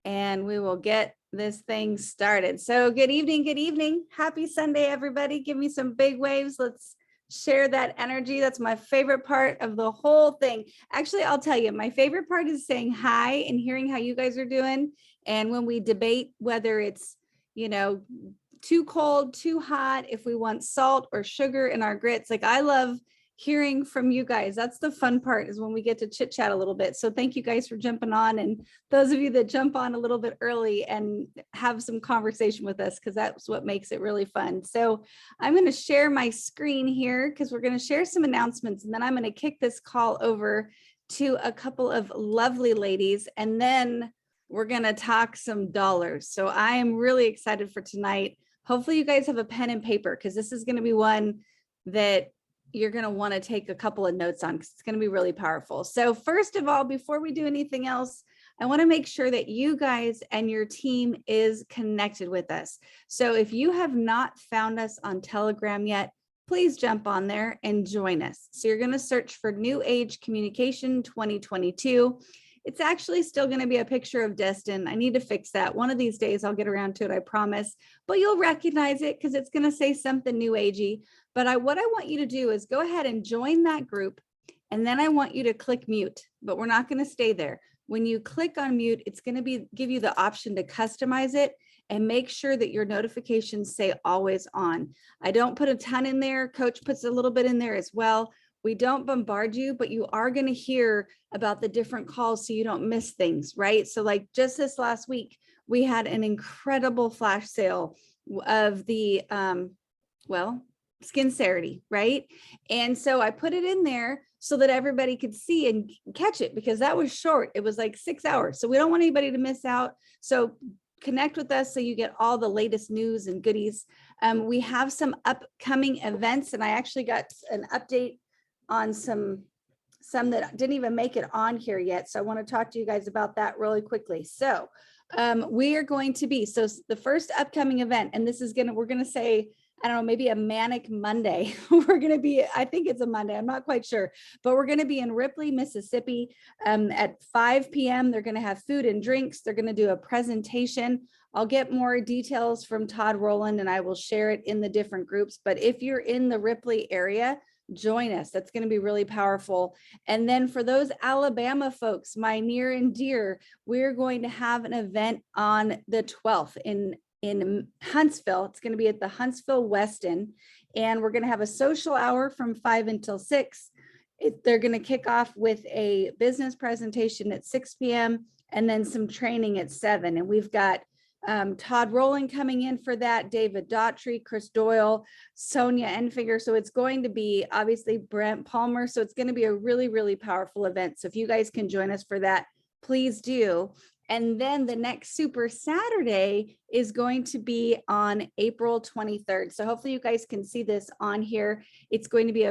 and we will get this thing started. So good evening, good evening. Happy Sunday, everybody. Give me some big waves. Let's share that energy. That's my favorite part of the whole thing. Actually, I'll tell you, my favorite part is saying hi and hearing how you guys are doing. And when we debate whether it's, you know, too cold, too hot, if we want salt or sugar in our grits, like I love hearing from you guys. That's the fun part, is when we get to chit chat a little bit. So thank you guys for jumping on, and those of you that jump on a little bit early and have some conversation with us, because that's what makes it really fun. So I'm going to share my screen here because we're going to share some announcements, and then I'm going to kick this call over to a couple of lovely ladies, and then we're going to talk some dollars. So I am really excited for tonight. Hopefully you guys have a pen and paper, because this is going to be one that you're going to want to take a couple of notes on, because it's going to be really powerful. So first of all, before we do anything else, I want to make sure that you guys and your team is connected with us. So if you have not found us on Telegram yet, please jump on there and join us. So you're going to search for New Age Communication 2022. It's actually still going to be a picture of Destin. I need to fix that. One of these days I'll get around to it, I promise. But you'll recognize it because it's going to say something new agey. But what I want you to do is go ahead and join that group. And then I want you to click mute, but we're not going to stay there. When you click on mute, it's going to give you the option to customize it and make sure that your notifications say always on. I don't put a ton in there. Coach puts a little bit in there as well. We don't bombard you, but you are going to hear about the different calls so you don't miss things, right? So like just this last week, we had an incredible flash sale of the, Skincerity, right? And so I put it in there so that everybody could see and catch it, because that was short. It was like 6 hours. So we don't want anybody to miss out. So connect with us so you get all the latest news and goodies. We have some upcoming events, and I actually got an update on some that didn't even make it on here yet. So I want to talk to you guys about that really quickly. So we are going to be, so the first upcoming event, and this is we're going to say, I don't know, maybe a manic Monday. We're going to be, I think it's a Monday, I'm not quite sure, but we're going to be in Ripley, Mississippi at 5 p.m. They're going to have food and drinks. They're going to do a presentation. I'll get more details from Todd Rowland and I will share it in the different groups. But if you're in the Ripley area, join us. That's going to be really powerful. And then for those Alabama folks, my near and dear, we're going to have an event on the 12th in Huntsville. It's going to be at the Huntsville Westin, and we're going to have a social hour from 5 until 6. They're going to kick off with a business presentation at 6 p.m. and then some training at 7. And we've got Todd Rowland coming in for that, David Daughtry, Chris Doyle, Sonia Enfinger. So it's going to be obviously Brent Palmer. So it's going to be a really, really powerful event. So if you guys can join us for that, please do. And then the next Super Saturday is going to be on April 23rd. So hopefully you guys can see this on here. It's going to be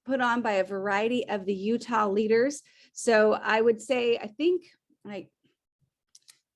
put on by a variety of the Utah leaders. So I would say, I think like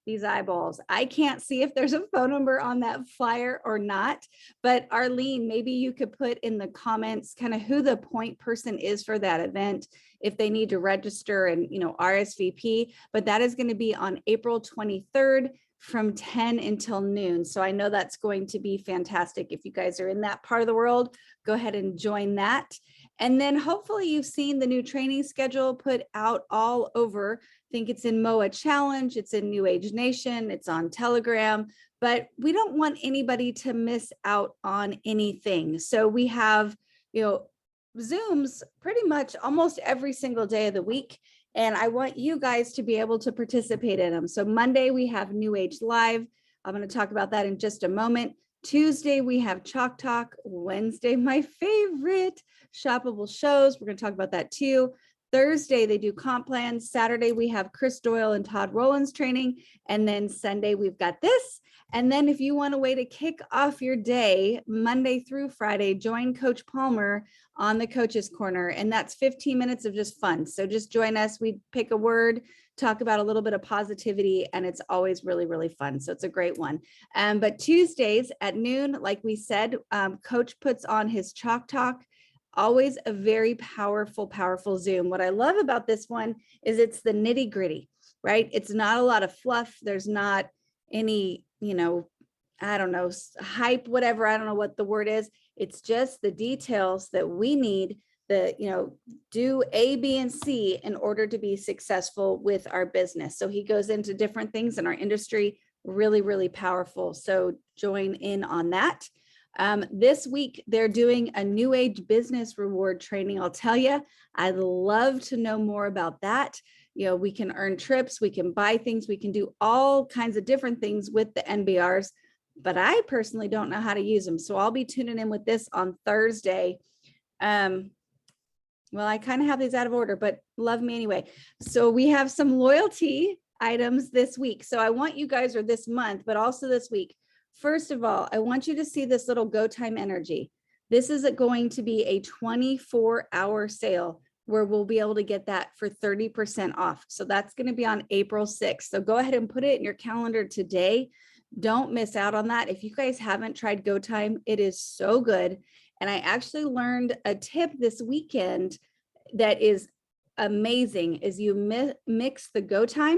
these eyeballs, I can't see if there's a phone number on that flyer or not, but Arlene, maybe you could put in the comments kind of who the point person is for that event, if they need to register and, RSVP, but that is going to be on April 23rd from 10 until noon. So I know that's going to be fantastic. If you guys are in that part of the world, go ahead and join that. And then hopefully you've seen the new training schedule put out all over. I think it's in MOA Challenge, it's in New Age Nation, it's on Telegram, but we don't want anybody to miss out on anything. So we have, Zooms pretty much almost every single day of the week. And I want you guys to be able to participate in them. So Monday we have New Age Live. I'm going to talk about that in just a moment. Tuesday, we have Chalk Talk. Wednesday, my favorite, shoppable shows. We're going to talk about that too. Thursday, they do comp plans. Saturday, we have Chris Doyle and Todd Rowland's training. And then Sunday, we've got this. And then if you want a way to kick off your day, Monday through Friday, join Coach Palmer on the Coach's Corner. And that's 15 minutes of just fun. So just join us. We pick a word, talk about a little bit of positivity, and it's always really, really fun. So it's a great one. But Tuesdays at noon, like we said, Coach puts on his Chalk Talk. Always a very powerful, powerful Zoom. What I love about this one is it's the nitty gritty. right? It's not a lot of fluff. There's not any, I don't know, hype, whatever. I don't know what the word is. It's just the details that we need that, do A, B, and C in order to be successful with our business. So he goes into different things in our industry, really, really powerful. So join in on that. This week, they're doing a new age business reward training. I'll tell you, I'd love to know more about that. We can earn trips, we can buy things, we can do all kinds of different things with the NBRs, but I personally don't know how to use them. So I'll be tuning in with this on Thursday. Well, I kind of have these out of order, but love me anyway. So we have some loyalty items this week. So I want you guys, or this month, but also this week. First of all, I want you to see this little Go Time Energy. This is going to be a 24-hour sale where we'll be able to get that for 30% off. So that's going to be on April 6th. So go ahead and put it in your calendar today. Don't miss out on that. If you guys haven't tried Go Time, it is so good. And I actually learned a tip this weekend that is amazing, is you mix the Go Time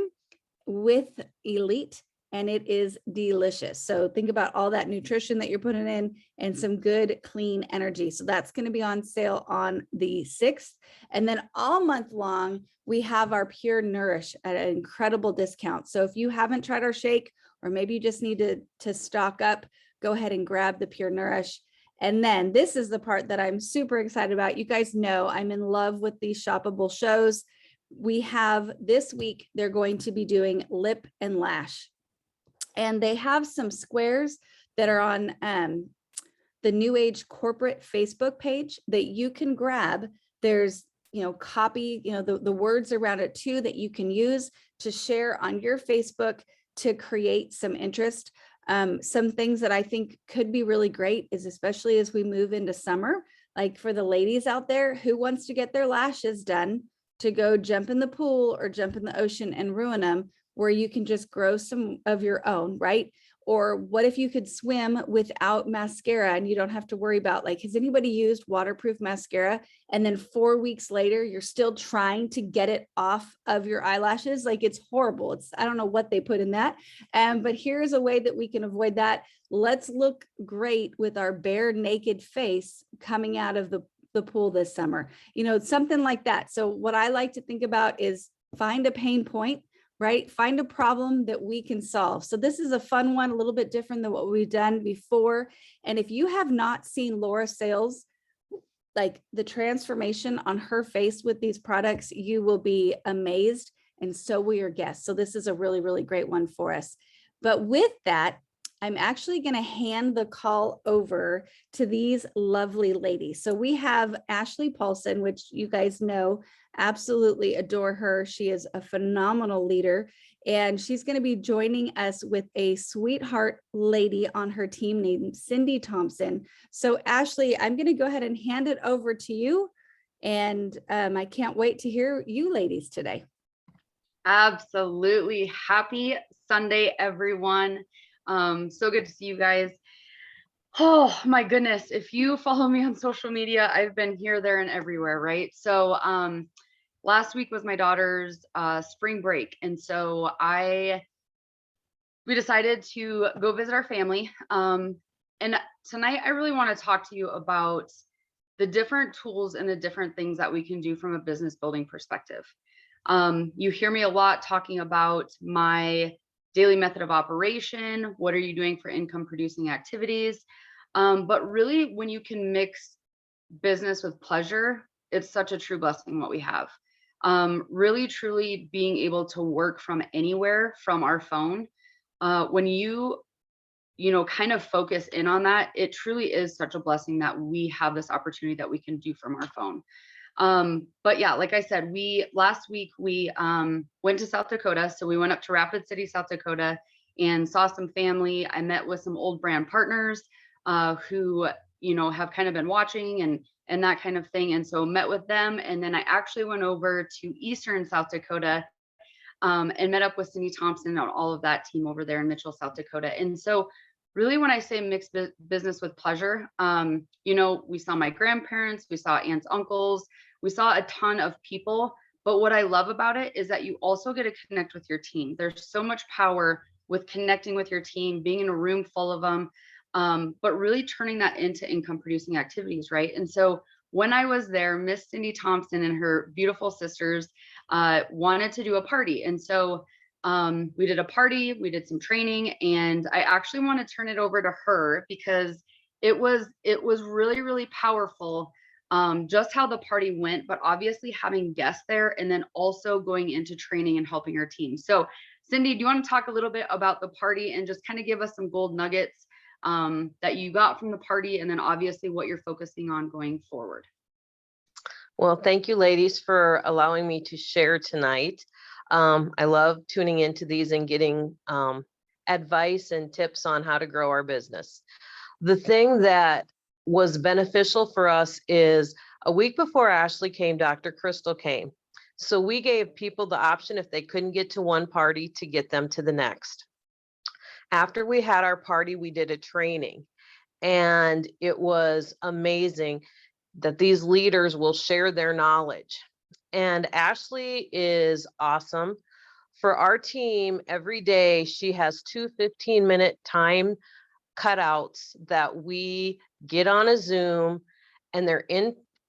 with Elite, and it is delicious. So think about all that nutrition that you're putting in and some good, clean energy. So that's going to be on sale on the 6th. And then all month long, we have our Pure Nourish at an incredible discount. So if you haven't tried our shake, or maybe you just need to stock up, go ahead and grab the Pure Nourish. And then this is the part that I'm super excited about. You guys know I'm in love with these shoppable shows. We have this week, they're going to be doing lip and lash. And they have some squares that are on the New Age corporate Facebook page that you can grab. There's, copy, the words around it too, that you can use to share on your Facebook to create some interest. Some things that I think could be really great is, especially as we move into summer, like for the ladies out there who wants to get their lashes done, to go jump in the pool or jump in the ocean and ruin them, where you can just grow some of your own, right? Or what if you could swim without mascara and you don't have to worry about, like, has anybody used waterproof mascara and then 4 weeks later you're still trying to get it off of your eyelashes? Like, it's horrible. I don't know what they put in that. But here's a way that we can avoid that. Let's look great with our bare naked face coming out of the pool this summer, something like that. So what I like to think about is find a pain point, right? Find a problem that we can solve. So this is a fun one, a little bit different than what we've done before. And if you have not seen Laura Sales, like the transformation on her face with these products, you will be amazed. And so will your guests. So this is a really, really great one for us. But with that, I'm actually going to hand the call over to these lovely ladies. So we have Ashley Paulsen, which you guys know, absolutely adore her. She is a phenomenal leader, and she's going to be joining us with a sweetheart lady on her team named Cindy Thompson. So Ashley, I'm going to go ahead and hand it over to you. And I can't wait to hear you ladies today. Absolutely. Happy Sunday, everyone. So good to see you guys. Oh my goodness. If you follow me on social media, I've been here, there, and everywhere, right? So last week was my daughter's spring break. And so we decided to go visit our family. And tonight I really want to talk to you about the different tools and the different things that we can do from a business building perspective. You hear me a lot talking about my daily method of operation. What are you doing for income producing activities? But really, when you can mix business with pleasure, it's such a true blessing what we have. Really, truly being able to work from anywhere from our phone. When you kind of focus in on that, it truly is such a blessing that we have this opportunity that we can do from our phone. But yeah, like I said, last week we went to South Dakota. So we went up to Rapid City, South Dakota, and saw some family. I met with some old brand partners who, have kind of been watching and that kind of thing. And so met with them. And then I actually went over to Eastern South Dakota and met up with Cindy Thompson and all of that team over there in Mitchell, South Dakota. And so really, when I say mixed business with pleasure, we saw my grandparents, we saw aunts, uncles, we saw a ton of people, But what I love about it is that you also get to connect with your team. There's so much power with connecting with your team, being in a room full of them, but really turning that into income producing activities, right? And so when I was there, Miss Cindy Thompson and her beautiful sisters wanted to do a party. And so we did a party, we did some training, and I actually want to turn it over to her because it was really, really powerful, just how the party went, but obviously having guests there and then also going into training and helping our team. So Cindy, do you want to talk a little bit about the party and just kind of give us some gold nuggets that you got from the party, and then obviously what you're focusing on going forward? Well, thank you, ladies, for allowing me to share tonight. I love tuning into these and getting advice and tips on how to grow our business. The thing that was beneficial for us is a week before Ashley came, Dr. Crystal came. So we gave people the option, if they couldn't get to one party, to get them to the next. After we had our party, we did a training, and it was amazing that these leaders will share their knowledge. And Ashley is awesome. For our team, every day she has 2 15-minute time cutouts that we get on a Zoom, and they're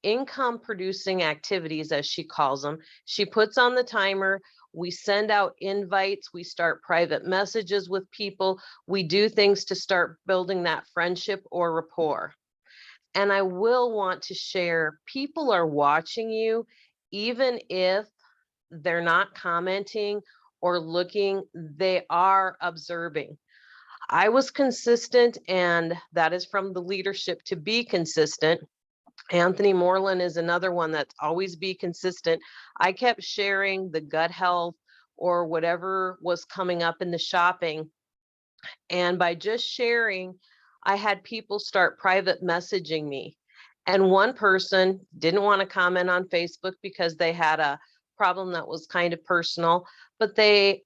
income producing activities, as she calls them. She puts on the timer. We send out invites. We start private messages with people. We do things to start building that friendship or rapport. And I will want to share, people are watching you, even if they're not commenting or looking, they are observing. I was consistent, and that is from the leadership to be consistent. Anthony Moreland is another one that's always be consistent. I kept sharing the gut health or whatever was coming up in the shopping. And by just sharing, I had people start private messaging me. And one person didn't want to comment on Facebook because they had a problem that was kind of personal, but they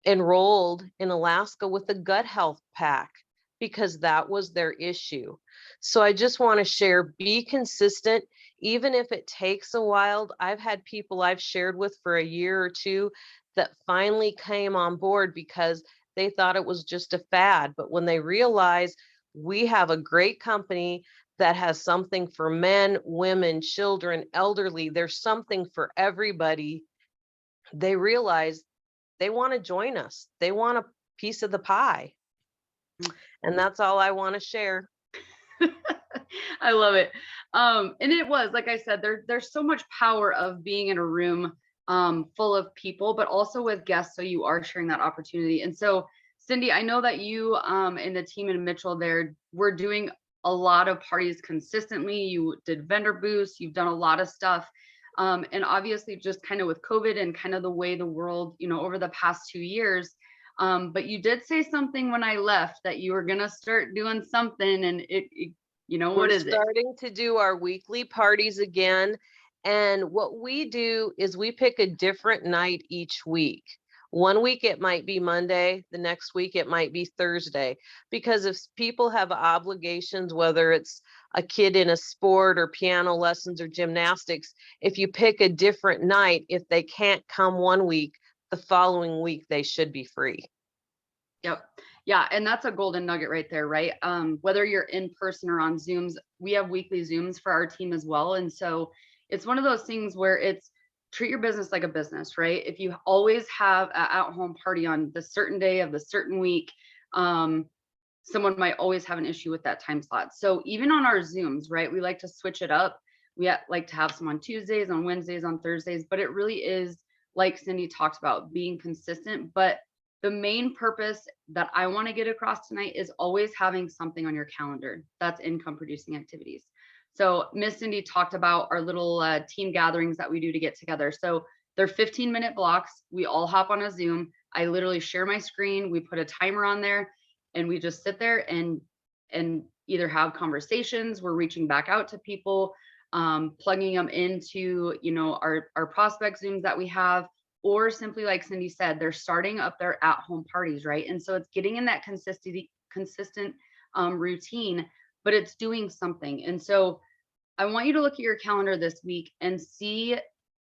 enrolled in Alaska with a gut health pack because that was their issue. So I just want to share, be consistent, even if it takes a while. I've had people I've shared with for a year or two that finally came on board because they thought it was just a fad. But when they realize we have a great company that has something for men, women, children, elderly, there's something for everybody, they realize they want to join us. They want a piece of the pie. And that's all I want to share. I love it. And it was, like I said, there's so much power of being in a room full of people, but also with guests. So you are sharing that opportunity. And so, Cindy, I know that you and the team in Mitchell there were doing a lot of parties consistently. You did vendor booths, you've done a lot of stuff. And obviously just kind of with COVID and kind of the way the world, over the past 2 years. But you did say something when I left that you were going to start doing something, and what is it? We're starting to do our weekly parties again. And what we do is we pick a different night each week. One week it might be Monday, the next week it might be Thursday, because if people have obligations, whether it's a kid in a sport or piano lessons or gymnastics, if you pick a different night, if they can't come one week, the following week they should be free. Yep. Yeah. And that's a golden nugget right there, right? Whether you're in person or on Zooms, we have weekly Zooms for our team as well. And so it's one of those things where it's treat your business like a business, right? If you always have an at-home party on the certain day of the certain week, someone might always have an issue with that time slot. So even on our Zooms, right, we like to switch it up. We like to have some on Tuesdays, on Wednesdays, on Thursdays, but it really is, like Cindy talked about, being consistent. But the main purpose that I want to get across tonight is always having something on your calendar that's income producing activities. So Miss Cindy talked about our little team gatherings that we do to get together. So they're 15-minute blocks. We all hop on a Zoom. I literally share my screen. We put a timer on there, and we just sit there and either have conversations. We're reaching back out to people, plugging them into our prospect Zooms that we have, or simply, like Cindy said, they're starting up their at-home parties, right? And so it's getting in that consistent routine, but it's doing something. And so I want you to look at your calendar this week and see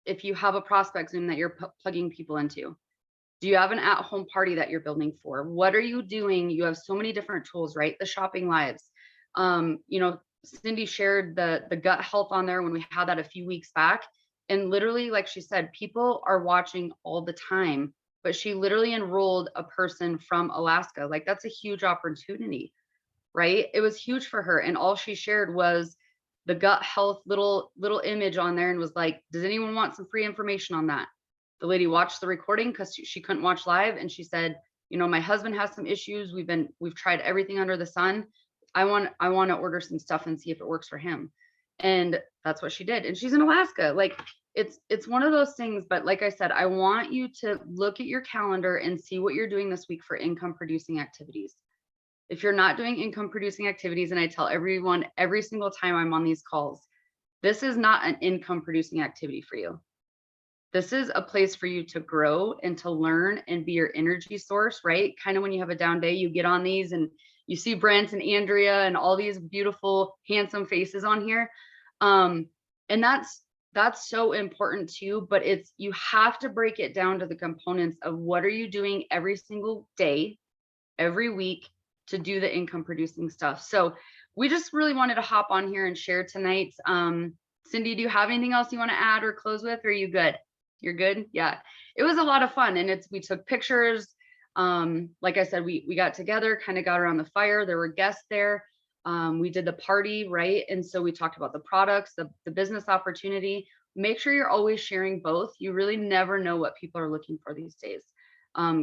if you have a prospect Zoom that you're plugging people into? Do you have an at-home party that you're building for? What are you doing? You have so many different tools, right? The shopping lives. You know, Cindy shared the gut health on there when we had that a few weeks back. And literally, like she said, people are watching all the time, but she literally enrolled a person from Alaska. Like, that's a huge opportunity, right? It was huge for her. And all she shared was the gut health little image on there and was like, does anyone want some free information on that? The lady watched the recording because she couldn't watch live. And she said, you know, my husband has some issues. We've tried everything under the sun. I want to order some stuff and see if it works for him. And that's what she did. And she's in Alaska. Like, it's one of those things. But like I said, I want you to look at your calendar and see what you're doing this week for income producing activities. If you're not doing income producing activities, and I tell everyone every single time I'm on these calls, this is not an income producing activity for you. This is a place for you to grow and to learn and be your energy source, right? Kind of when you have a down day, you get on these and you see Brent and Andrea and all these beautiful, handsome faces on here. And that's so important too, but you have to break it down to the components of what are you doing every single day, every week to do the income producing stuff. So we just really wanted to hop on here and share tonight. Cindy, do you have anything else you want to add or close with, or are you good? You're good? Yeah, it was a lot of fun. And we took pictures. Like I said, we got together, kind of got around the fire. There were guests there. We did the party, right? And so we talked about the products, the business opportunity. Make sure you're always sharing both. You really never know what people are looking for these days.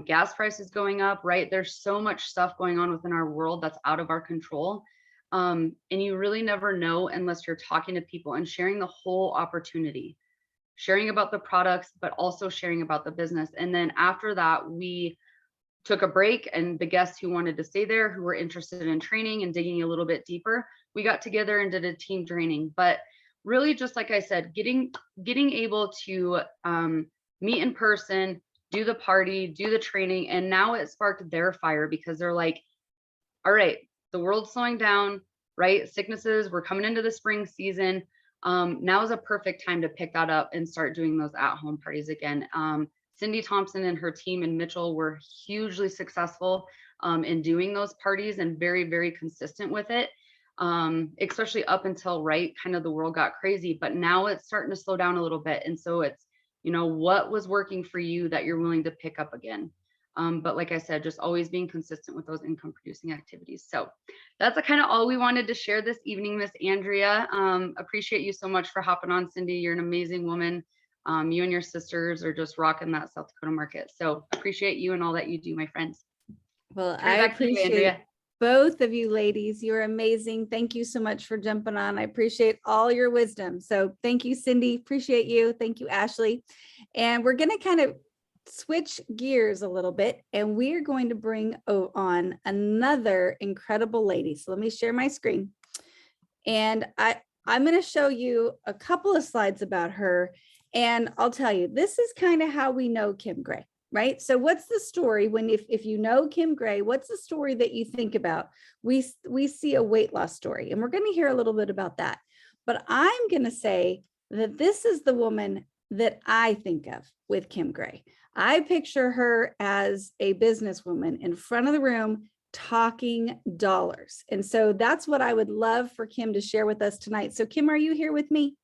Gas prices going up, right? There's so much stuff going on within our world that's out of our control. And you really never know unless you're talking to people and sharing the whole opportunity, sharing about the products, but also sharing about the business. And then after that, we took a break, and the guests who wanted to stay there, who were interested in training and digging a little bit deeper, we got together and did a team training. But really, just like I said, getting able to meet in person, do the party, do the training. And now it sparked their fire because they're like, all right, the world's slowing down, right? Sicknesses, we're coming into the spring season. Now is a perfect time to pick that up and start doing those at-home parties again. Cindy Thompson and her team in Mitchell were hugely successful in doing those parties and very, very consistent with it, especially up until kind of the world got crazy. But now it's starting to slow down a little bit. And so it's, you know, what was working for you that you're willing to pick up again. But like I said, just always being consistent with those income producing activities. So that's kind of all we wanted to share this evening, Miss Andrea. Appreciate you so much for hopping on, Cindy. You're an amazing woman. You and your sisters are just rocking that South Dakota market. So appreciate you and all that you do, my friends. Well, I appreciate both of you ladies. You're amazing. Thank you so much for jumping on. I appreciate all your wisdom. So thank you, Cindy. Appreciate you. Thank you, Ashley. And we're going to kind of switch gears a little bit, and we are going to bring on another incredible lady. So let me share my screen. And I'm going to show you a couple of slides about her. And I'll tell you, this is kind of how we know Kim Gray, right? So what's the story when, if you know Kim Gray, what's the story that you think about? We see a weight loss story, and we're going to hear a little bit about that. But I'm going to say that this is the woman that I think of with Kim Gray. I picture her as a businesswoman in front of the room talking dollars. And so that's what I would love for Kim to share with us tonight. So Kim, are you here with me?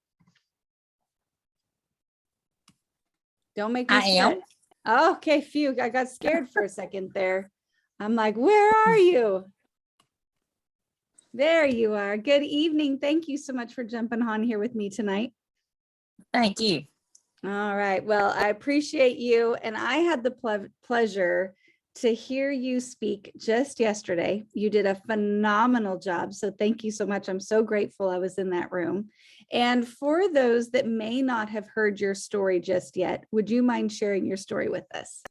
Don't make me I am. Okay, phew. I got scared for a second there. I'm like, where are you? There you are. Good evening. Thank you so much for jumping on here with me tonight. Thank you. All right. Well, I appreciate you. And I had the pleasure to hear you speak just yesterday. You did a phenomenal job. So thank you so much. I'm so grateful I was in that room. And for those that may not have heard your story just yet, would you mind sharing your story with us?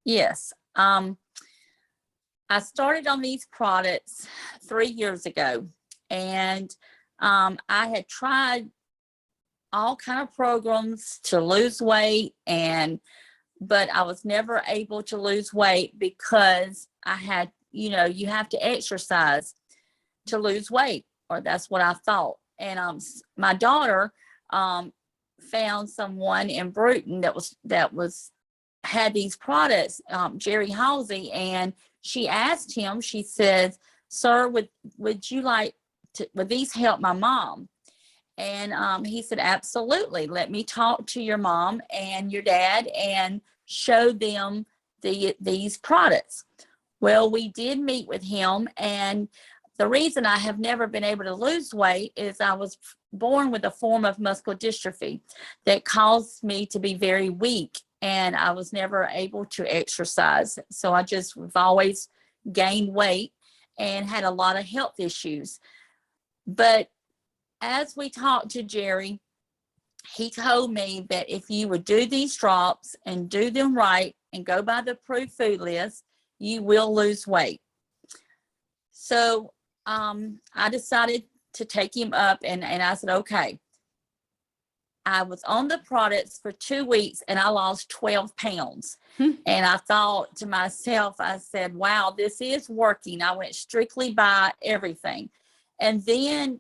Yes. I started on these products 3 years ago, and I had tried all kind of programs to lose weight, but I was never able to lose weight because I had, you have to exercise to lose weight, or that's what I thought. And my daughter found someone in Bruton that was had these products, Jerry Halsey, and she asked him, she says, "Sir, would you like to, would these help my mom?" And he said, "Absolutely. Let me talk to your mom and your dad and show them these products." Well, we did meet with him, and the reason I have never been able to lose weight is I was born with a form of muscular dystrophy that caused me to be very weak, and I was never able to exercise. So I've always gained weight and had a lot of health issues. But as we talked to Jerry, he told me that if you would do these drops and do them right and go by the approved food list, you will lose weight. So I decided to take him up, and I said, okay. I was on the products for 2 weeks and I lost 12 pounds. And I thought to myself, I said, wow, this is working. I went strictly by everything. And then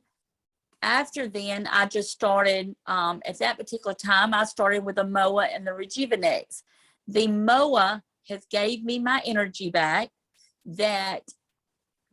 after then, I just started, at that particular time, I started with the MOA and the Rejuvenex. The MOA has gave me my energy back that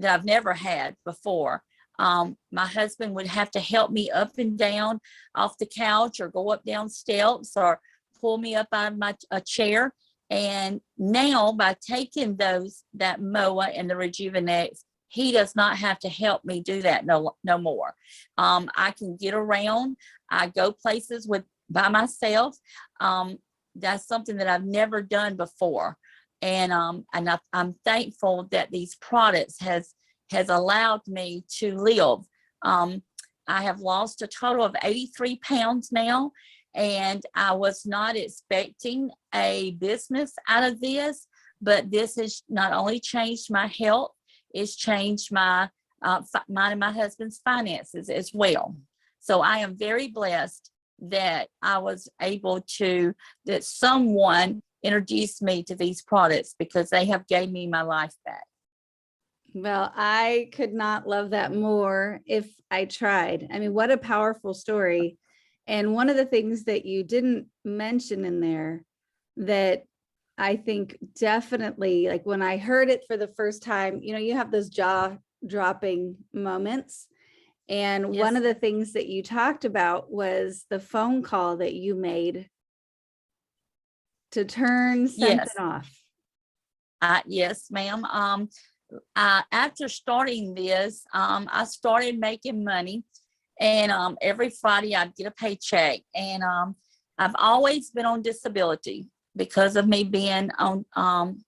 I've never had before. My husband would have to help me up and down off the couch or go up down steps or pull me up out of a chair. And now by taking that MOA and the Rejuvenex, he does not have to help me do that no more. I can get around. I go places by myself. That's something that I've never done before. And I'm thankful that these products has allowed me to live. I have lost a total of 83 pounds now, and I was not expecting a business out of this, but this has not only changed my health, it's changed mine and my husband's finances as well. So I am very blessed that I was able that someone introduced me to these products, because they have gave me my life back. Well, I could not love that more if I tried. I mean, what a powerful story. And one of the things that you didn't mention in there that I think definitely, like when I heard it for the first time, you have those jaw-dropping moments. And Yes. One of the things that you talked about was the phone call that you made to turn something off. Yes, ma'am. After starting this, I started making money, and every Friday I'd get a paycheck. And I've always been on disability because of me being on,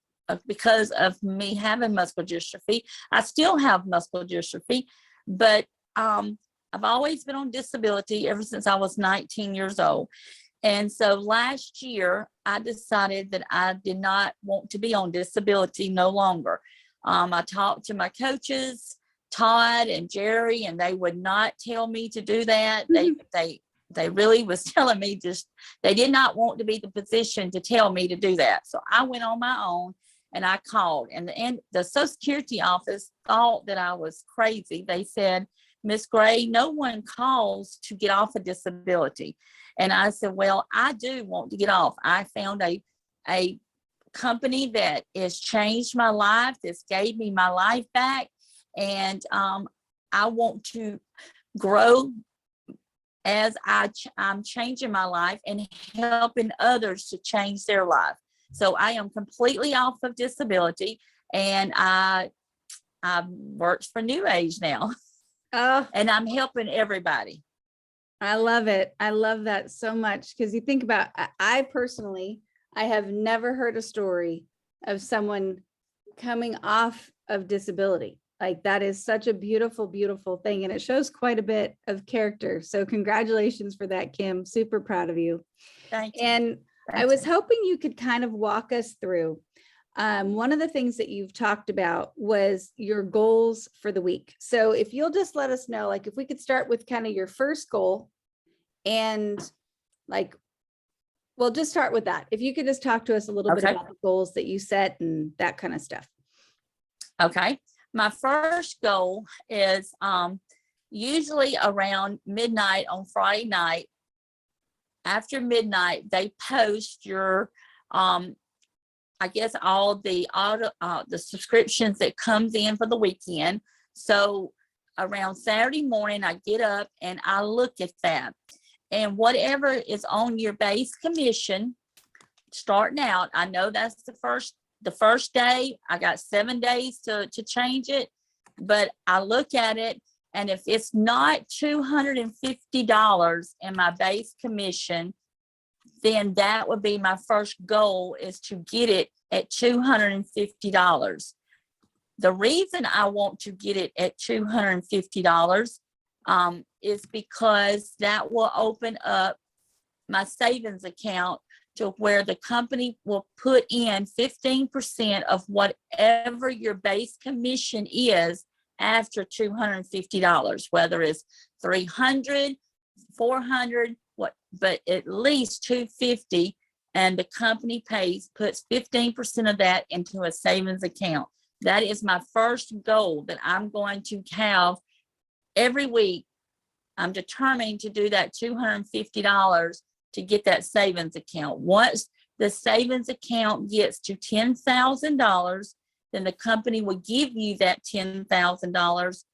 because of me having muscular dystrophy. I still have muscular dystrophy, but I've always been on disability ever since I was 19 years old. And so last year, I decided that I did not want to be on disability no longer. I talked to my coaches, Todd and Jerry, and they would not tell me to do that. They really was telling me they did not want to be the position to tell me to do that. So I went on my own and I called, and the Social Security office thought that I was crazy. They said, "Miss Gray, no one calls to get off a disability." And I said, well, I do want to get off. I found a company that has changed my life, that's gave me my life back. And I want to grow as I'm changing my life and helping others to change their life. So I am completely off of disability, and I work for New Age now. And I'm helping everybody. I love it. I love that so much, because you think about, I personally, I have never heard a story of someone coming off of disability. Like, that is such a beautiful, beautiful thing. And it shows quite a bit of character. So congratulations for that, Kim. Super proud of you. Thank you. And I was hoping you could kind of walk us through. One of the things that you've talked about was your goals for the week. So if you'll just let us know, like if we could start with kind of your first goal, and we'll just start with that. If you could just talk to us a little bit about the goals that you set and that kind of stuff. Okay. My first goal is usually around midnight on Friday night, after midnight, they post your, I guess all the the subscriptions that comes in for the weekend. So around Saturday morning, I get up and I look at that, and whatever is on your base commission starting out, I know that's the first day. I got 7 days to change it, but I look at it, and if it's not $250 in my base commission, then that would be my first goal, is to get it at $250. The reason I want to get it at $250 is because that will open up my savings account to where the company will put in 15% of whatever your base commission is after $250, whether it's $300, $400, but at least $250, and the company puts 15% of that into a savings account. That is my first goal that I'm going to have every week. I'm determined to do that $250 to get that savings account. Once the savings account gets to $10,000, then the company will give you that $10,000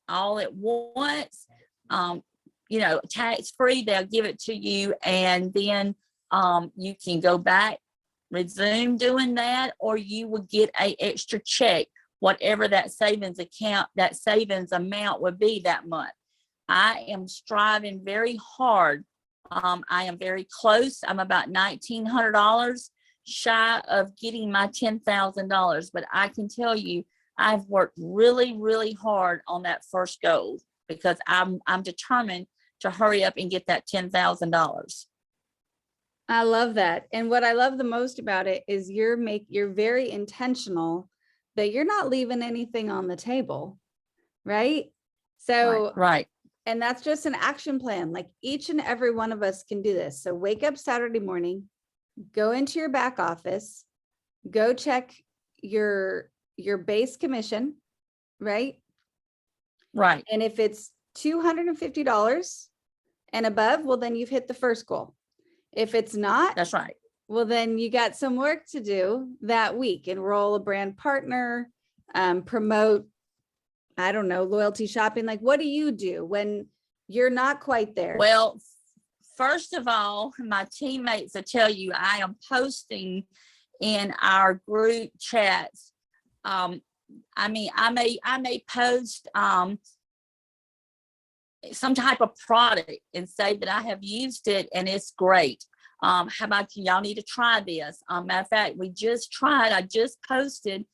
all at once. Tax-free, they'll give it to you, and then you can go back, resume doing that, or you will get an extra check, whatever that savings amount would be that month. I am striving very hard. I am very close. I'm about $1,900 shy of getting my $10,000, but I can tell you, I've worked really, really hard on that first goal, because I'm determined to hurry up and get that $10,000. I love that. And what I love the most about it is you're very intentional that you're not leaving anything on the table, right? So, right. And that's just an action plan. Like each and every one of us can do this. So wake up Saturday morning, go into your back office, go check your base commission, right? Right. And if it's $250 and above, well, then you've hit the first goal. If it's not, that's right. Well, then you got some work to do that week. Enroll a brand partner, promote, I don't know, loyalty shopping. Like, what do you do when you're not quite there? Well, first of all, my teammates will tell you I am posting in our group chats. I may post some type of product and say that I have used it and it's great. How about y'all need to try this? Matter of fact, I just posted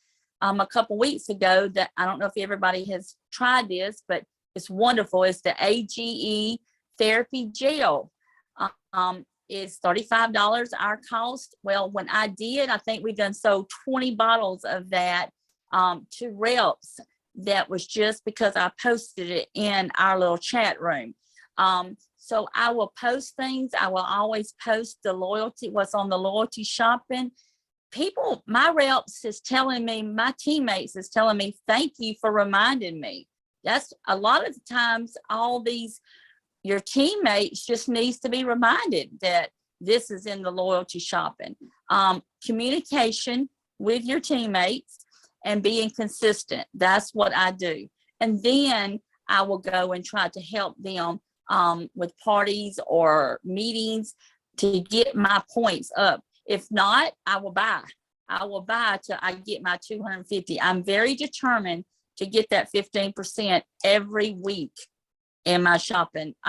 a couple weeks ago that I don't know if everybody has tried this, but it's wonderful. It's the AGE therapy gel. It's $35 our cost. Well, when I did, I think we've sold 20 bottles of that to reps. That was just because I posted it in our little chat room. So I will post things. I will always post what's on the loyalty shopping. People, my reps is telling me, my teammates is telling me, thank you for reminding me. That's a lot of the times, your teammates just needs to be reminded that this is in the loyalty shopping. Communication with your teammates and being consistent. That's what I do. And then I will go and try to help them with parties or meetings to get my points up. If not, I will buy till I get my 250. I'm very determined to get that 15% every week in my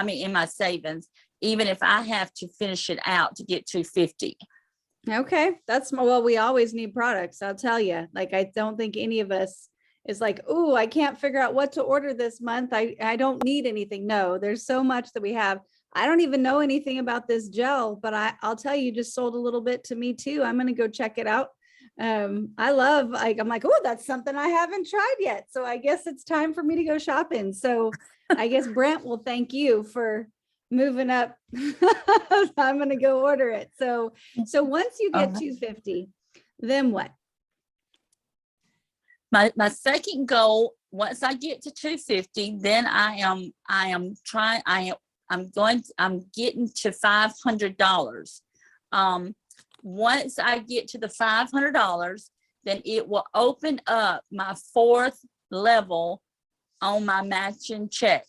in my savings, even if I have to finish it out to get 250. Okay. Well, we always need products. I'll tell you, like, I don't think any of us is like, oh, I can't figure out what to order this month. I don't need anything. No, there's so much that we have. I don't even know anything about this gel, but I'll tell you, just sold a little bit to me too. I'm going to go check it out. I'm like, oh, that's something I haven't tried yet. So I guess it's time for me to go shopping. So I guess Brent will thank you for moving up. I'm going to go order it. So once you get 250, then what? My second goal, once I get to 250, then I I'm getting to $500. Once I get to the $500, then it will open up my fourth level on my matching check.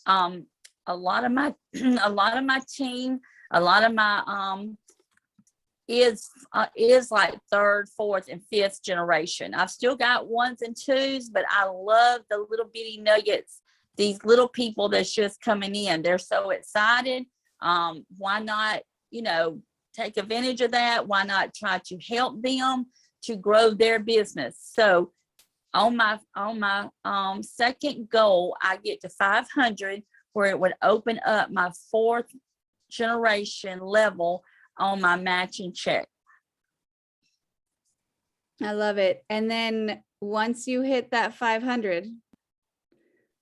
A lot of my team, a lot of my is like third, fourth, and fifth generation. I've still got ones and twos, but I love the little bitty nuggets, these little people that's just coming in. They're so excited. Why not, take advantage of that? Why not try to help them to grow their business? So on my second goal, I get to 500, where it would open up my fourth generation level on my matching check. I love it. And then once you hit that 500,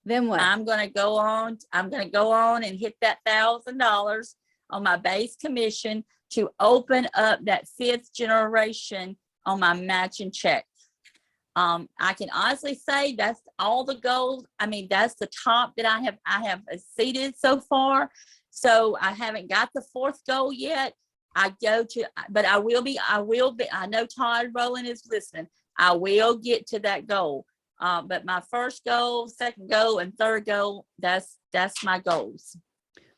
then what? I'm going to go on and hit that $1,000 on my base commission to open up that fifth generation on my matching check. I can honestly say that's all the goals. I mean, that's the top that I have exceeded so far. So I haven't got the fourth goal yet. But I will be, I know Todd Rowland is listening. I will get to that goal. But my first goal, second goal, and third goal, that's my goals.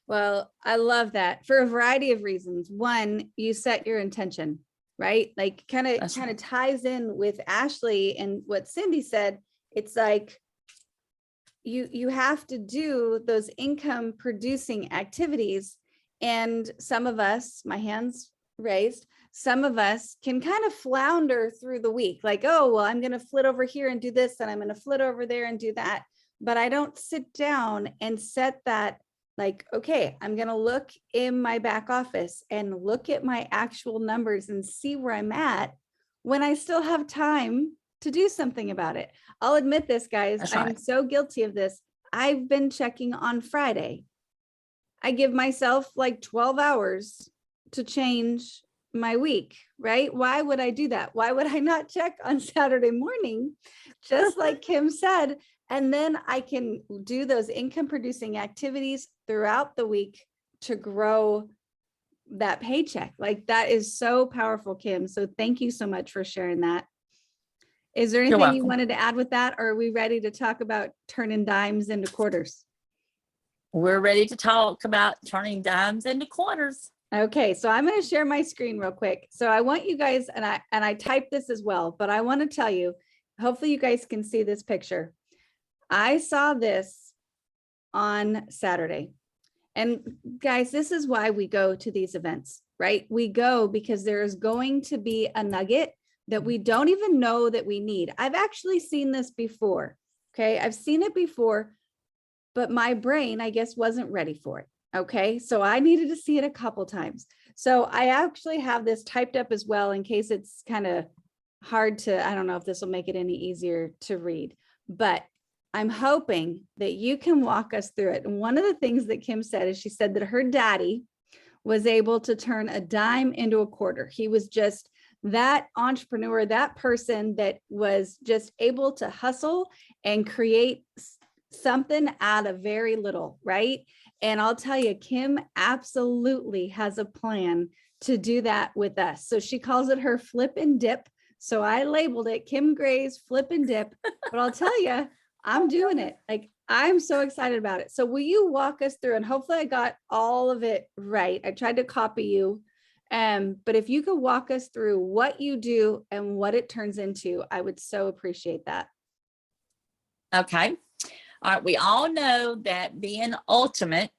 Well, I love that for a variety of reasons. One, you set your intention, right? Like kind of ties in with Ashley and what Cindy said. It's like you have to do those income producing activities. And some of us, my hands raised, some of us can kind of flounder through the week. Like, oh, well, I'm going to flit over here and do this, and I'm going to flit over there and do that. But I don't sit down and set that, like, okay, I'm going to look in my back office and look at my actual numbers and see where I'm at when I still have time to do something about it. I'll admit this, guys. That's right. I'm so guilty of this. I've been checking on Friday. I give myself like 12 hours to change my week, right? Why would I do that? Why would I not check on Saturday morning, just like Kim said? And then I can do those income producing activities throughout the week to grow that paycheck. Like that is so powerful, Kim. So thank you so much for sharing that. Is there anything you wanted to add with that? Or are we ready to talk about turning dimes into quarters? We're ready to talk about turning dimes into quarters. Okay, so I'm going to share my screen real quick. So I want you guys, and I typed this as well, but I want to tell you, hopefully you guys can see this picture. I saw this on Saturday. And guys, this is why we go to these events, right? We go because there is going to be a nugget that we don't even know that we need. I've actually seen this before. Okay, I've seen it before, but my brain, I guess, wasn't ready for it. Okay, so I needed to see it a couple times. So I actually have this typed up as well in case it's kind of hard to, I don't know if this will make it any easier to read, but I'm hoping that you can walk us through it. And one of the things that Kim said is she said that her daddy was able to turn a dime into a quarter. He was just that entrepreneur, that person that was just able to hustle and create something out of very little, right? And I'll tell you, Kim absolutely has a plan to do that with us. So she calls it her flip and dip. So I labeled it Kim Gray's flip and dip, but I'll tell you, I'm doing it. Like, I'm so excited about it. So will you walk us through, and hopefully I got all of it right. I tried to copy you. But if you could walk us through what you do and what it turns into, I would so appreciate that. Okay. All right. We all know that being ultimate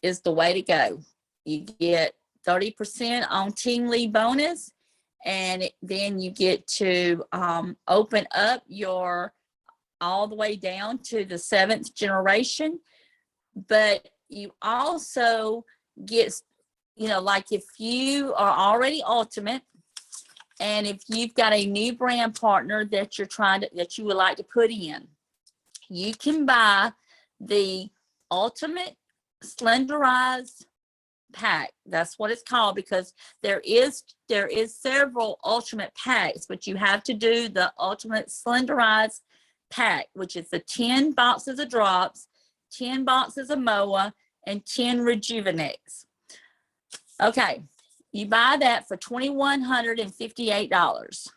is the way to go. You get 30% on team lead bonus, and then you get to open up your all the way down to the 7th generation. But you also get, like if you are already ultimate, and if you've got a new brand partner that that you would like to put in, you can buy the ultimate Slenderized pack. That's what it's called, because there is several ultimate packs, but you have to do the ultimate Slenderized pack, which is the 10 boxes of drops, 10 boxes of MOA, and 10 Rejuvenates. Okay, you buy that for $2,158.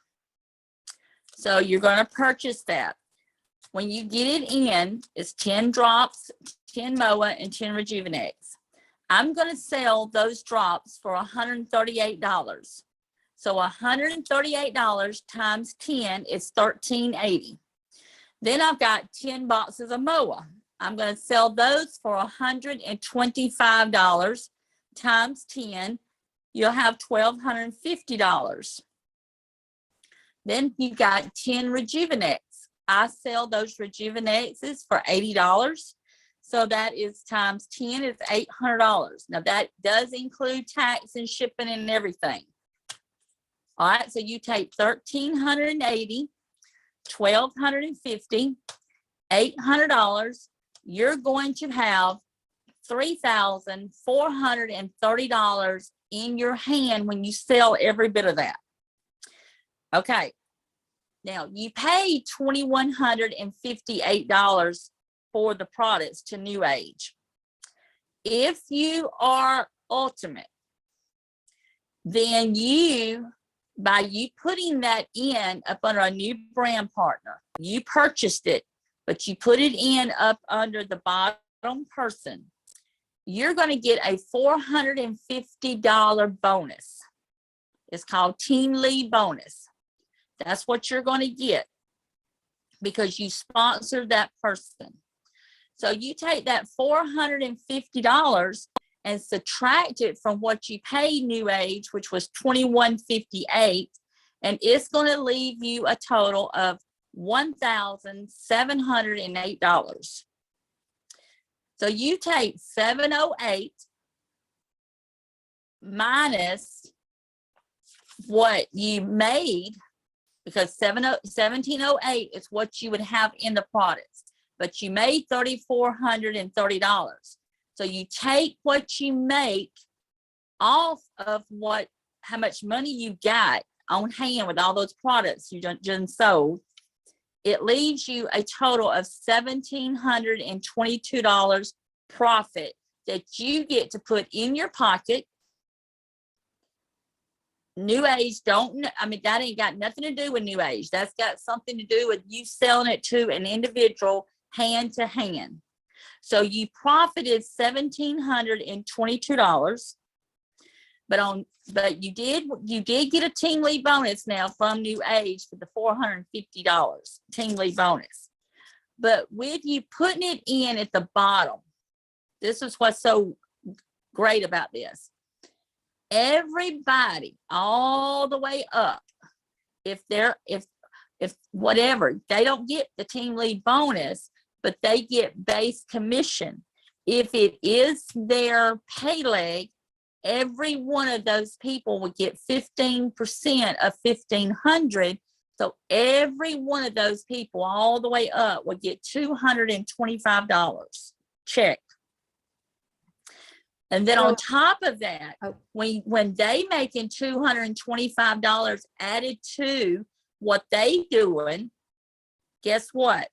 So you're going to purchase that. When you get it in, it's 10 drops, 10 MOA, and 10 Rejuvenates. I'm going to sell those drops for $138. So $138 times 10 is $1,380. Then I've got 10 boxes of MOA. I'm going to sell those for $125 times 10. You'll have $1,250. Then you got 10 Rejuvenates. I sell those Rejuvenates for $80. So that is times 10 is $800. Now that does include tax and shipping and everything. All right, so you take $1,380, $1,250, $800. You're going to have $3,430 in your hand when you sell every bit of that. Okay. Now you pay $2,158 for the products to New Age. If you are Ultimate, then by you putting that in up under a new brand partner, you purchased it, but you put it in up under the bottom person, you're going to get a $450 bonus. It's called Team Lead Bonus. That's what you're going to get because you sponsored that person. So you take that $450 and subtract it from what you paid New Age, which was $2,158, and it's going to leave you a total of $1,708. So you take 708 minus what you made, because 1708 is what you would have in the products, but you made $3,430. So you take what you make off of how much money you got on hand with all those products you just sold. It leaves you a total of $1,722 profit that you get to put in your pocket. New Age that ain't got nothing to do with New Age. That's got something to do with you selling it to an individual hand to hand. So you profited $1,722, but you did get a team lead bonus now from New Age for the $450 team lead bonus. But with you putting it in at the bottom, this is what's so great about this. Everybody all the way up, if whatever, they don't get the team lead bonus, but they get base commission. If it is their pay leg, every one of those people would get 15% of $1,500. So every one of those people all the way up would get $225 check. And then on top of that, when they making $225 added to what they doing, guess what?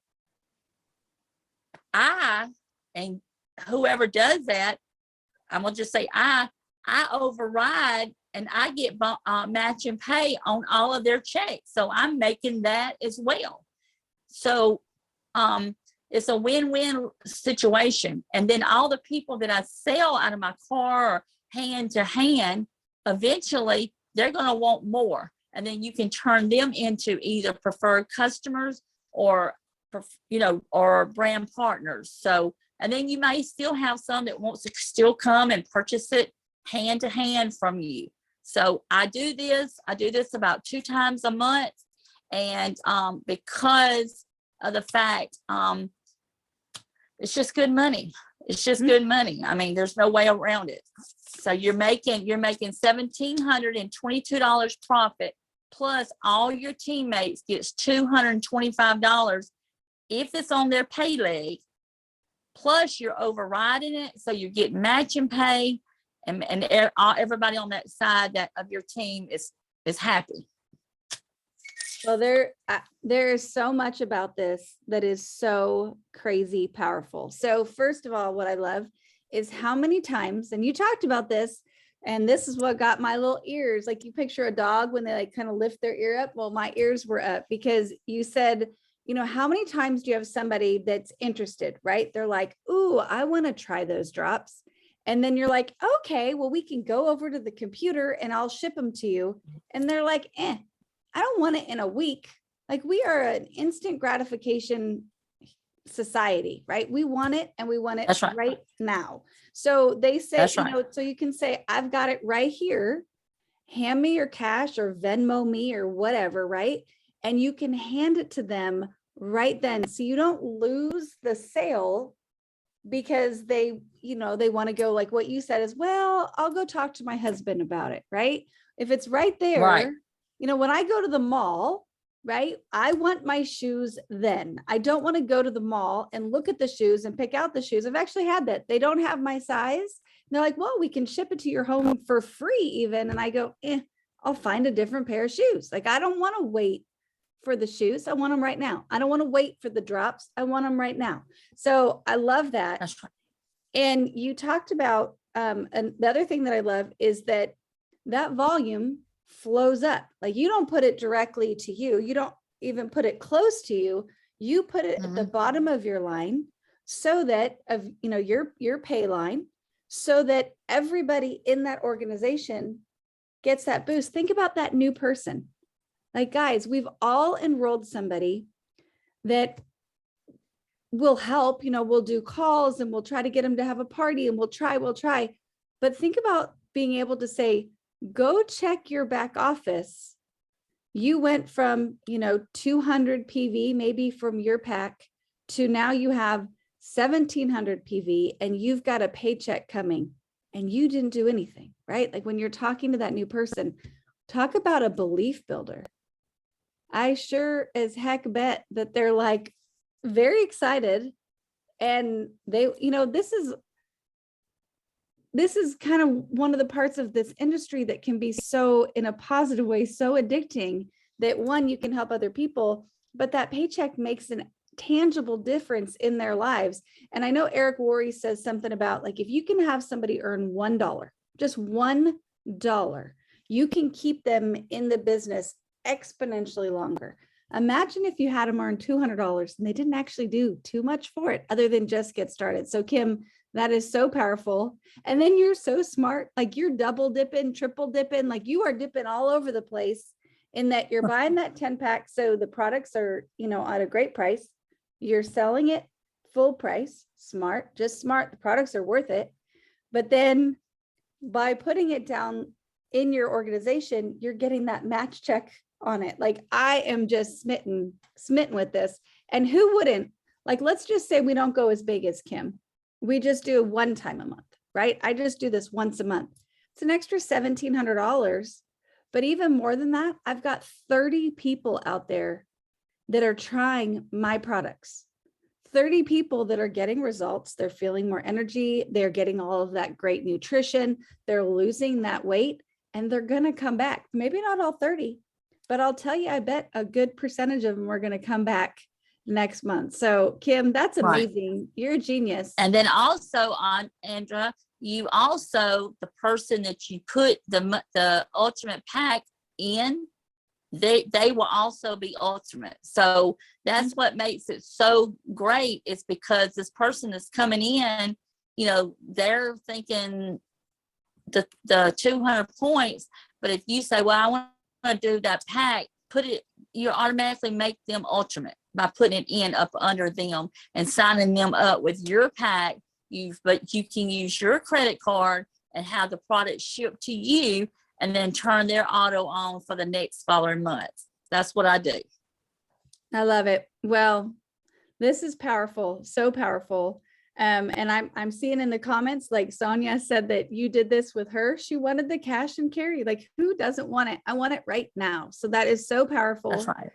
And whoever does that, I'm gonna just say I override and I get matching pay on all of their checks. So I'm making that as well. So it's a win-win situation. And then all the people that I sell out of my car or hand to hand, eventually they're going to want more. And then you can turn them into either preferred customers or brand partners. So, and then you may still have some that wants to still come and purchase it hand to hand from you. So I do this about 2 times a month. And because of the fact, it's just good money. It's just good money. I mean, there's no way around it. So you're making $1,722 profit, plus all your teammates gets $225 if it's on their pay leg, plus you're overriding it. So you're getting matching pay, and everybody on that side of your team is happy. Well, there is so much about this that is so crazy powerful. So first of all, what I love is how many times, and you talked about this, and this is what got my little ears. Like you picture a dog when they like kind of lift their ear up. Well, my ears were up because you said, how many times do you have somebody that's interested, right? They're like, ooh, I want to try those drops. And then you're like, okay, well, we can go over to the computer and I'll ship them to you. And they're like, I don't want it in a week. Like we are an instant gratification society, right? We want it and we want it right now. So they say, so you can say, I've got it right here. Hand me your cash or Venmo me or whatever, right? And you can hand it to them right then. So you don't lose the sale because they want to go like what you said is, well, I'll go talk to my husband about it, right? If it's right there, Right. When I go to the mall, right, I want my shoes then. I don't want to go to the mall and look at the shoes and pick out the shoes. I've actually had that. They don't have my size. And they're like, well, we can ship it to your home for free even. And I go, I'll find a different pair of shoes. Like, I don't want to wait for the shoes. I want them right now. I don't want to wait for the drops. I want them right now. So I love that. That's right. And you talked about, and the other thing that I love is that volume flows up. Like you don't put it directly to you. You don't even put it close to you. You put it at the bottom of your line so that of, your pay line, so that everybody in that organization gets that boost. Think about that new person. Like, guys, we've all enrolled somebody that will help, we'll do calls and we'll try to get them to have a party and we'll try. But think about being able to say, go check your back office. You went from, 200 PV, maybe from your pack, to now you have 1700 PV and you've got a paycheck coming and you didn't do anything, right? Like when you're talking to that new person, talk about a belief builder. I sure as heck bet that they're like very excited, and they, this is kind of one of the parts of this industry that can be so, in a positive way, so addicting that one, you can help other people, but that paycheck makes an tangible difference in their lives. And I know Eric Worre says something about like, if you can have somebody earn $1, just $1, you can keep them in the business exponentially longer. Imagine if you had them earn $200 and they didn't actually do too much for it other than just get started. So Kim, that is so powerful. And then you're so smart, like you're double dipping, triple dipping, like you are dipping all over the place in that you're buying that 10 pack. So the products are, at a great price. You're selling it full price, smart, just smart. The products are worth it. But then by putting it down in your organization, you're getting that match check on it. Like I am just smitten with this. And who wouldn't? Like, let's just say we don't go as big as Kim. We just do one time a month, right? I just do this once a month. It's an extra $1,700. But even more than that, I've got 30 people out there that are trying my products. 30 people that are getting results. They're feeling more energy. They're getting all of that great nutrition. They're losing that weight and they're going to come back. Maybe not all 30, but I'll tell you, I bet a good percentage of them are going to come back next month. So Kim, that's amazing. Right. You're a genius. And then also on Andrea, you also, the person that you put the ultimate pack in, they will also be ultimate. So that's what makes it so great, is because this person is coming in, they're thinking the 200 points, but if you say, well, I want to do that pack, you automatically make them ultimate by putting it in up under them and signing them up with your pack. But you can use your credit card and have the product shipped to you and then turn their auto on for the next following month. That's what I do. I love it. Well, this is powerful, so powerful. And I'm seeing in the comments, like Sonia said that you did this with her. She wanted the cash and carry. Like, who doesn't want it? I want it right now. So that is so powerful. That's right.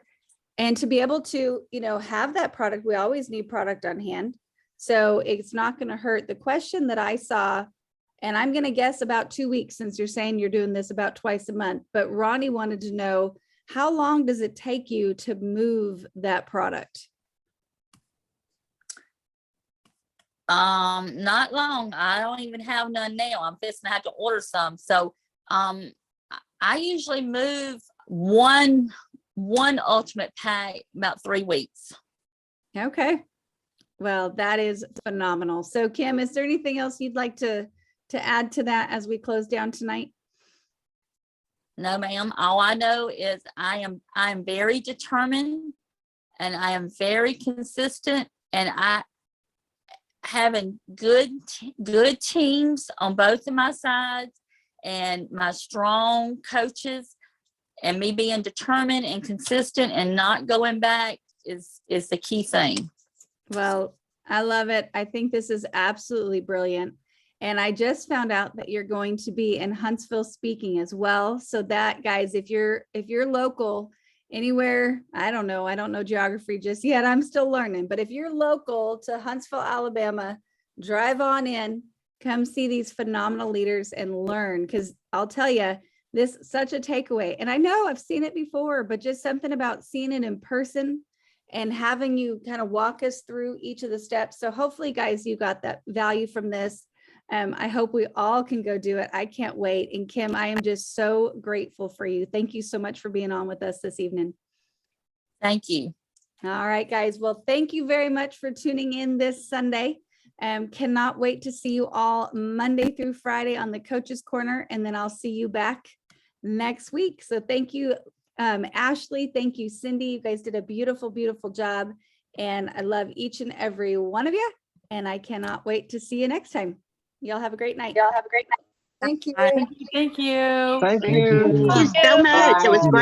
And to be able to, have that product, we always need product on hand. So it's not going to hurt. The question that I saw, and I'm going to guess about 2 weeks, since you're saying you're doing this about twice a month, but Ronnie wanted to know, how long does it take you to move that product? Not long. I don't even have none now. I'm fixing to have to order some. So, I usually move one ultimate pack about 3 weeks. Okay. Well, that is phenomenal. So Kim, is there anything else you'd like to add to that as we close down tonight? No, ma'am. All I know is I am very determined, and I am very consistent, and I having good teams on both of my sides, and my strong coaches, and me being determined and consistent and not going back is the key thing. Well, I love it. I think this is absolutely brilliant. And I just found out that you're going to be in Huntsville speaking as well. So that, guys, if you're local anywhere, I don't know geography just yet. I'm still learning. But if you're local to Huntsville, Alabama, drive on in, come see these phenomenal leaders and learn. Because I'll tell you, this is such a takeaway. And I know I've seen it before, but just something about seeing it in person and having you kind of walk us through each of the steps. So hopefully, guys, you got that value from this. I hope we all can go do it. I can't wait. And Kim, I am just so grateful for you. Thank you so much for being on with us this evening. Thank you. All right, guys. Well, thank you very much for tuning in this Sunday. Cannot wait to see you all Monday through Friday on the Coach's Corner. And then I'll see you back next week. So thank you, Ashley. Thank you, Cindy. You guys did a beautiful, beautiful job. And I love each and every one of you. And I cannot wait to see you next time. Y'all have a great night. Thank you. Thank you. Thank you. Thank you so much. It was great.